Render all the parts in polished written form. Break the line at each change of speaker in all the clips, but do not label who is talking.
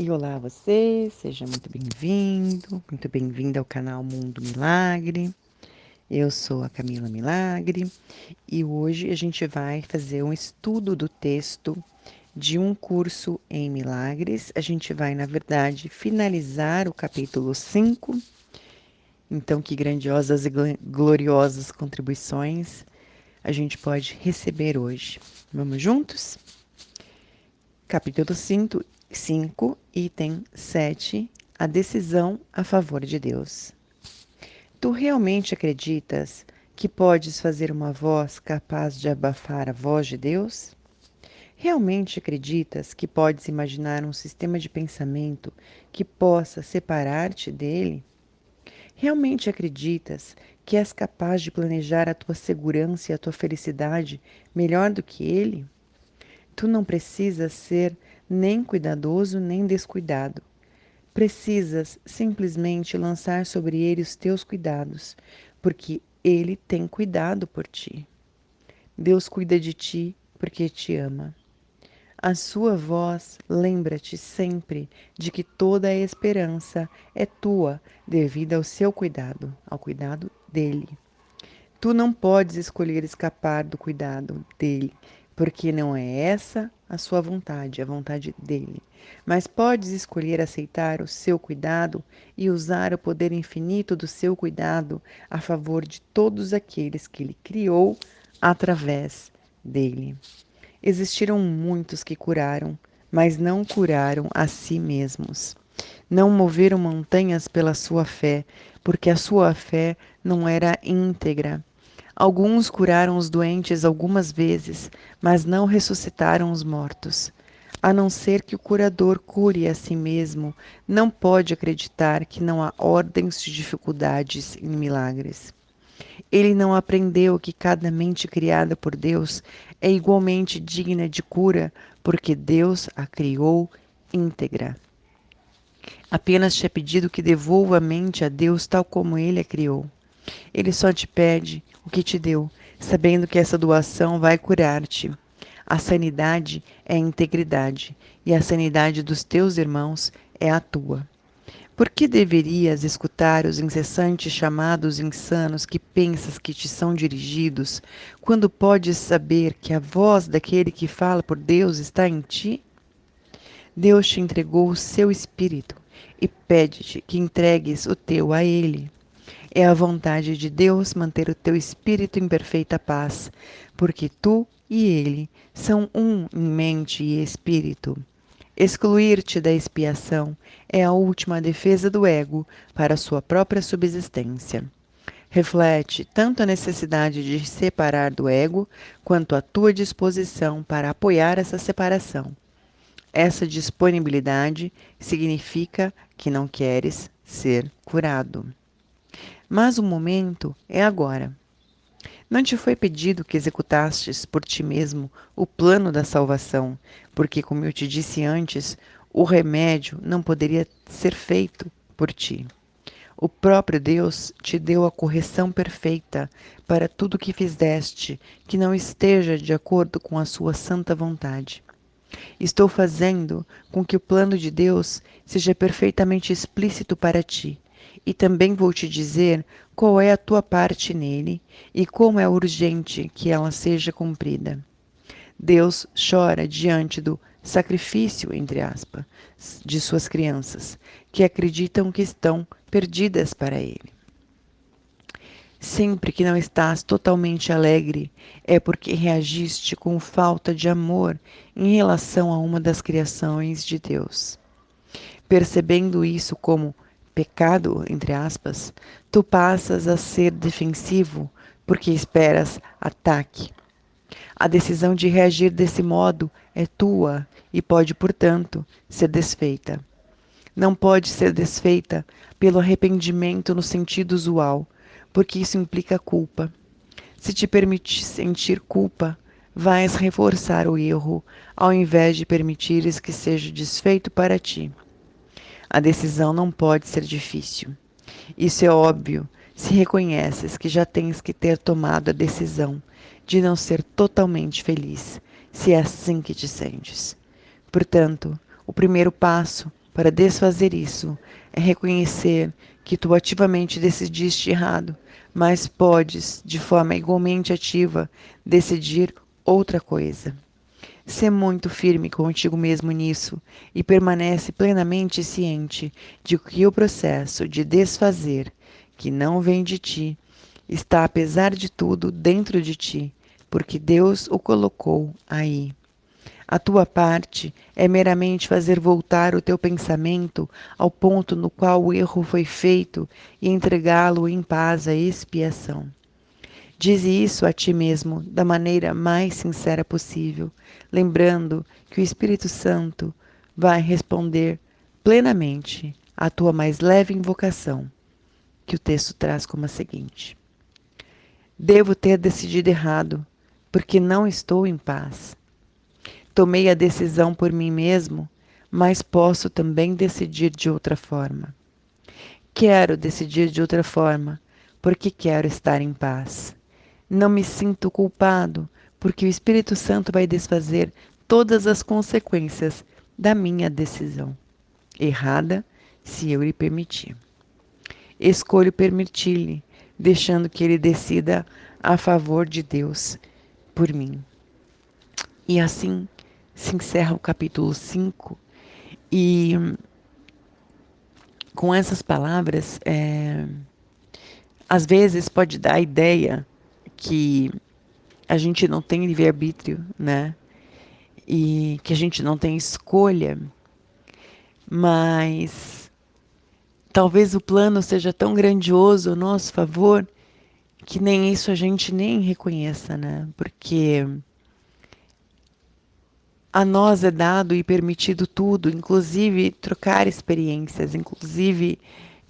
E olá você, seja muito bem-vindo ao canal Mundo Milagre. Eu sou a Camila Milagre e hoje a gente vai fazer um estudo do texto de um curso em milagres. A gente vai, na verdade, finalizar o capítulo 5. Então, que grandiosas e gloriosas contribuições a gente pode receber hoje. Vamos juntos? Capítulo 5, item 7, a decisão a favor de Deus. Tu realmente acreditas que podes fazer uma voz capaz de abafar a voz de Deus? Realmente acreditas que podes imaginar um sistema de pensamento que possa separar-te dele? Realmente acreditas que és capaz de planejar a tua segurança e a tua felicidade melhor do que ele? Tu não precisas ser nem cuidadoso nem descuidado. Precisas simplesmente lançar sobre ele os teus cuidados, porque ele tem cuidado por ti. Deus cuida de ti porque te ama. A sua voz lembra-te sempre de que toda a esperança é tua devido ao seu cuidado, ao cuidado dele. Tu não podes escolher escapar do cuidado dele, porque não é essa a sua vontade, a vontade dele. Mas podes escolher aceitar o seu cuidado e usar o poder infinito do seu cuidado a favor de todos aqueles que ele criou através dele. Existiram muitos que curaram, mas não curaram a si mesmos. Não moveram montanhas pela sua fé, porque a sua fé não era íntegra. Alguns curaram os doentes algumas vezes, mas não ressuscitaram os mortos. A não ser que o curador cure a si mesmo, não pode acreditar que não há ordens de dificuldades em milagres. Ele não aprendeu que cada mente criada por Deus é igualmente digna de cura, porque Deus a criou íntegra. Apenas te é pedido que devolva a mente a Deus tal como Ele a criou. Ele só te pede o que te deu, sabendo que essa doação vai curar-te. A sanidade é a integridade, e a sanidade dos teus irmãos é a tua. Por que deverias escutar os incessantes chamados insanos que pensas que te são dirigidos, quando podes saber que a voz daquele que fala por Deus está em ti? Deus te entregou o seu espírito e pede-te que entregues o teu a ele. É a vontade de Deus manter o teu espírito em perfeita paz, porque tu e ele são um em mente e espírito. Excluir-te da expiação é a última defesa do ego para sua própria subsistência. Reflete tanto a necessidade de separar do ego, quanto a tua disposição para apoiar essa separação. Essa disponibilidade significa que não queres ser curado. Mas o momento é agora. Não te foi pedido que executastes por ti mesmo o plano da salvação, porque, como eu te disse antes, o remédio não poderia ser feito por ti. O próprio Deus te deu a correção perfeita para tudo o que fizeste, que não esteja de acordo com a sua santa vontade. Estou fazendo com que o plano de Deus seja perfeitamente explícito para ti, e também vou te dizer qual é a tua parte nele e como é urgente que ela seja cumprida. Deus chora diante do sacrifício, entre aspas, de suas crianças, que acreditam que estão perdidas para ele. Sempre que não estás totalmente alegre, é porque reagiste com falta de amor em relação a uma das criações de Deus. Percebendo isso como pecado, entre aspas, tu passas a ser defensivo porque esperas ataque. A decisão de reagir desse modo é tua e pode, portanto, ser desfeita. Não pode ser desfeita pelo arrependimento no sentido usual, porque isso implica culpa. Se te permitir sentir culpa, vais reforçar o erro, ao invés de permitires que seja desfeito para ti. A decisão não pode ser difícil. Isso é óbvio se reconheces que já tens que ter tomado a decisão de não ser totalmente feliz, se é assim que te sentes. Portanto, o primeiro passo para desfazer isso é reconhecer que tu ativamente decidiste errado, mas podes, de forma igualmente ativa, decidir outra coisa. Sê muito firme contigo mesmo nisso e permanece plenamente ciente de que o processo de desfazer, que não vem de ti, está, apesar de tudo, dentro de ti, porque Deus o colocou aí. A tua parte é meramente fazer voltar o teu pensamento ao ponto no qual o erro foi feito e entregá-lo em paz à expiação. Dize isso a ti mesmo da maneira mais sincera possível, lembrando que o Espírito Santo vai responder plenamente à tua mais leve invocação, que o texto traz como a seguinte: devo ter decidido errado, porque não estou em paz. Tomei a decisão por mim mesmo, mas posso também decidir de outra forma. Quero decidir de outra forma, porque quero estar em paz. Não me sinto culpado, porque o Espírito Santo vai desfazer todas as consequências da minha decisão errada, se eu lhe permitir. Escolho permitir-lhe, deixando que ele decida a favor de Deus por mim. E assim se encerra o capítulo 5. E com essas palavras, às vezes pode dar a ideia que a gente não tem livre-arbítrio, né? E que a gente não tem escolha, mas talvez o plano seja tão grandioso a nosso favor que nem isso a gente nem reconheça, né? Porque a nós é dado e permitido tudo, inclusive trocar experiências, inclusive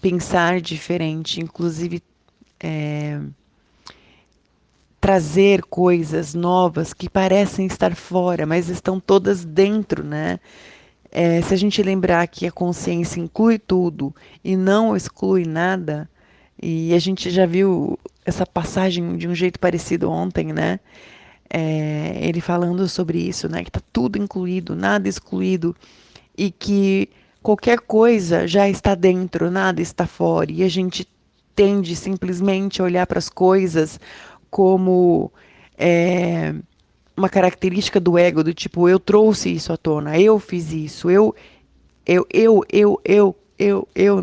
pensar diferente, inclusive trazer coisas novas que parecem estar fora, mas estão todas dentro, né? Se a gente lembrar que a consciência inclui tudo e não exclui nada, e a gente já viu essa passagem de um jeito parecido ontem, né? Ele falando sobre isso, né? Que está tudo incluído, nada excluído, e que qualquer coisa já está dentro, nada está fora, e a gente tende simplesmente a olhar para as coisas como é, uma característica do ego, do tipo, eu trouxe isso à tona, eu fiz isso, eu,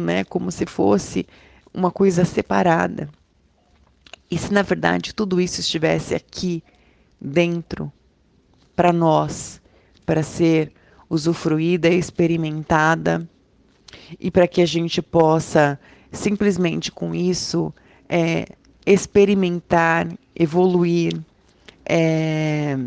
né? Como se fosse uma coisa separada. E se na verdade tudo isso estivesse aqui dentro, para nós, para ser usufruída, experimentada, e para que a gente possa simplesmente com isso é, experimentar, evoluir, é,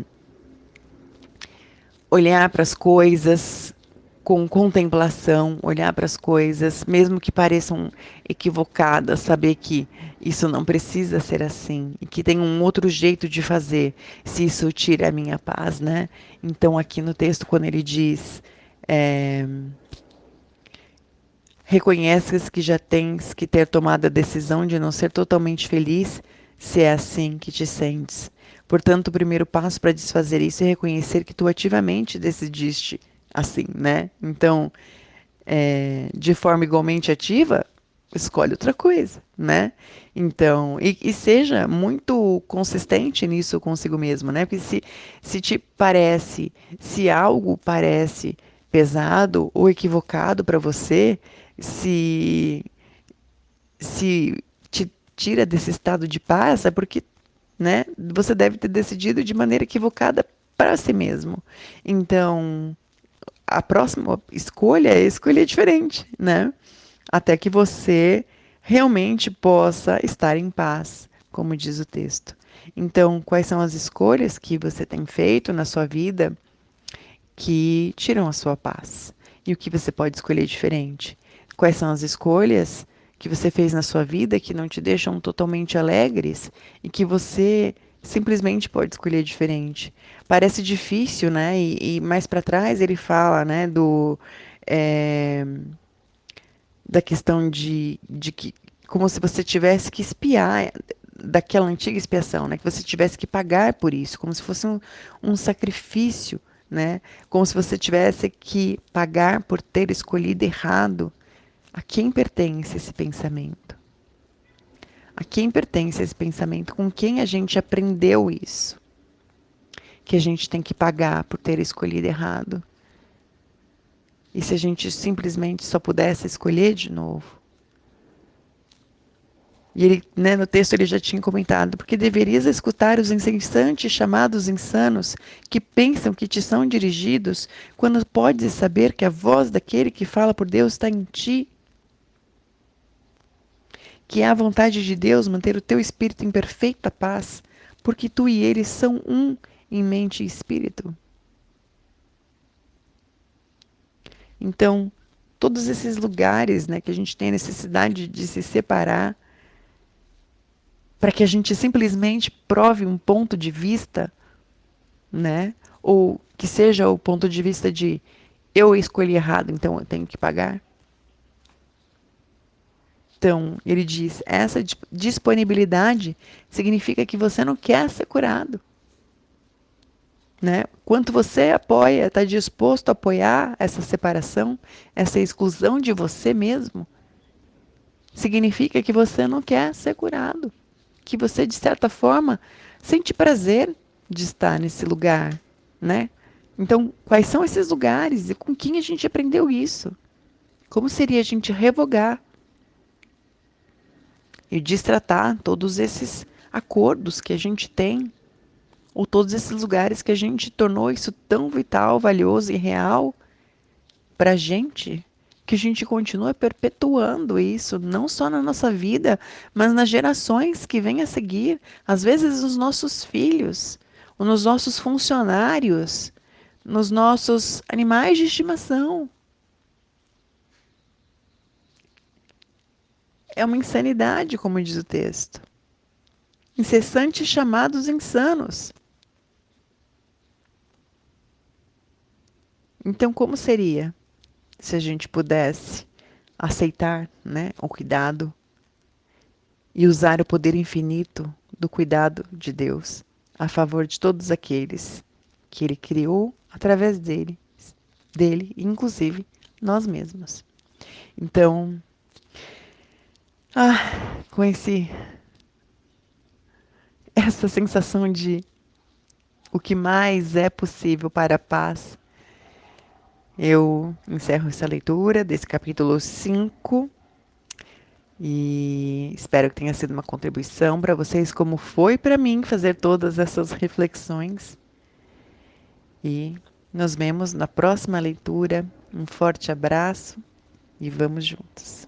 olhar para as coisas com contemplação, olhar para as coisas, mesmo que pareçam equivocadas, saber que isso não precisa ser assim e que tem um outro jeito de fazer, se isso tira a minha paz, né? Então, aqui no texto, quando ele diz, reconheces que já tens que ter tomado a decisão de não ser totalmente feliz, se é assim que te sentes. Portanto, o primeiro passo para desfazer isso é reconhecer que tu ativamente decidiste assim, né? Então, de forma igualmente ativa, escolhe outra coisa, né? Então, e seja muito consistente nisso consigo mesmo, né? Porque se te parece, se algo parece pesado ou equivocado para você, se, se te tira desse estado de paz, é porque, né, você deve ter decidido de maneira equivocada para si mesmo. Então, a próxima escolha é escolher diferente, né? Até que você realmente possa estar em paz, como diz o texto. Então, quais são as escolhas que você tem feito na sua vida que tiram a sua paz? E o que você pode escolher diferente? Quais são as escolhas que você fez na sua vida que não te deixam totalmente alegres e que você simplesmente pode escolher diferente? Parece difícil, né? E mais para trás ele fala, né, é, da questão de que como se você tivesse que espiar daquela antiga expiação, né? Que você tivesse que pagar por isso, como se fosse um sacrifício né? Como se você tivesse que pagar por ter escolhido errado. A quem pertence esse pensamento? A quem pertence esse pensamento? Com quem a gente aprendeu isso? Que a gente tem que pagar por ter escolhido errado. E se a gente simplesmente só pudesse escolher de novo? E ele, né, no texto ele já tinha comentado, porque deverias escutar os insensantes chamados insanos, que pensam que te são dirigidos, quando podes saber que a voz daquele que fala por Deus está em ti, que é a vontade de Deus manter o teu espírito em perfeita paz, porque tu e ele são um em mente e espírito. Então, todos esses lugares, né, que a gente tem a necessidade de se separar, para que a gente simplesmente prove um ponto de vista, né? Ou que seja o ponto de vista de eu escolhi errado, então eu tenho que pagar. Então, ele diz, essa disponibilidade significa que você não quer ser curado, né? Quanto você apoia, está disposto a apoiar essa separação, essa exclusão de você mesmo, significa que você não quer ser curado, que você, de certa forma, sente prazer de estar nesse lugar, né? Então, quais são esses lugares e com quem a gente aprendeu isso? Como seria a gente revogar e destratar todos esses acordos que a gente tem, ou todos esses lugares que a gente tornou isso tão vital, valioso e real para a gente, que a gente continua perpetuando isso, não só na nossa vida, mas nas gerações que vêm a seguir, às vezes nos nossos filhos, ou nos nossos funcionários, nos nossos animais de estimação. É uma insanidade, como diz o texto. Incessantes chamados insanos. Então, como seria se a gente pudesse aceitar, né, o cuidado e usar o poder infinito do cuidado de Deus a favor de todos aqueles que Ele criou através dele, inclusive nós mesmos. Então, com essa sensação de o que mais é possível para a paz, eu encerro essa leitura desse capítulo 5 e espero que tenha sido uma contribuição para vocês, como foi para mim fazer todas essas reflexões. E nos vemos na próxima leitura. Um forte abraço e vamos juntos.